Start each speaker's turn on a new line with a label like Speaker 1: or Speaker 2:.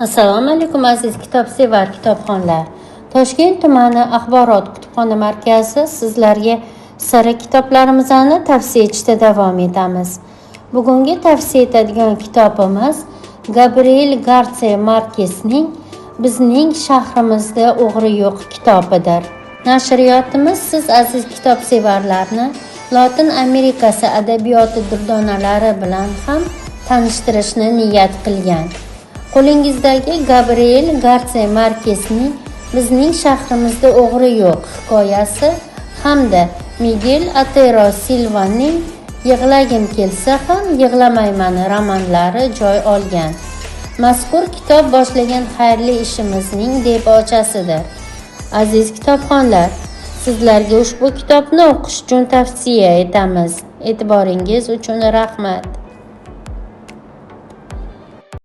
Speaker 1: Assalomu alaykum aziz kitobsevar kitobxonlar. Toshkent tumani axborot kutubxona markazi sizlarga sara kitoblarimizni tavsiya etishda davom etamiz. Bugungi tavsiya etadigan kitobimiz Gabriel Garsiya Markesning Bizning shahrimizda o'g'ri yo'q kitobidir. Nashriyotimiz siz aziz kitobsevarlarni Lotin Amerikasi adabiyoti durdonalari bilan ham tanishtirishni niyat qilgan. Qo'lingizdagi Gabriel Garsiya Markesning Bizning shahrimizda o'g'ri yo'q hikoyasi hamda Miguel Otero Silvaning Yig'lagim kelsa ham yig'lamayman romanlari joy olgan. Mazkur kitob boshlagan xayrli ishimizning debochasidir. Aziz kitobxonlar, sizlarga ushbu kitobni o'qish uchun tavsiya etamiz. E'tiboringiz uchun rahmat.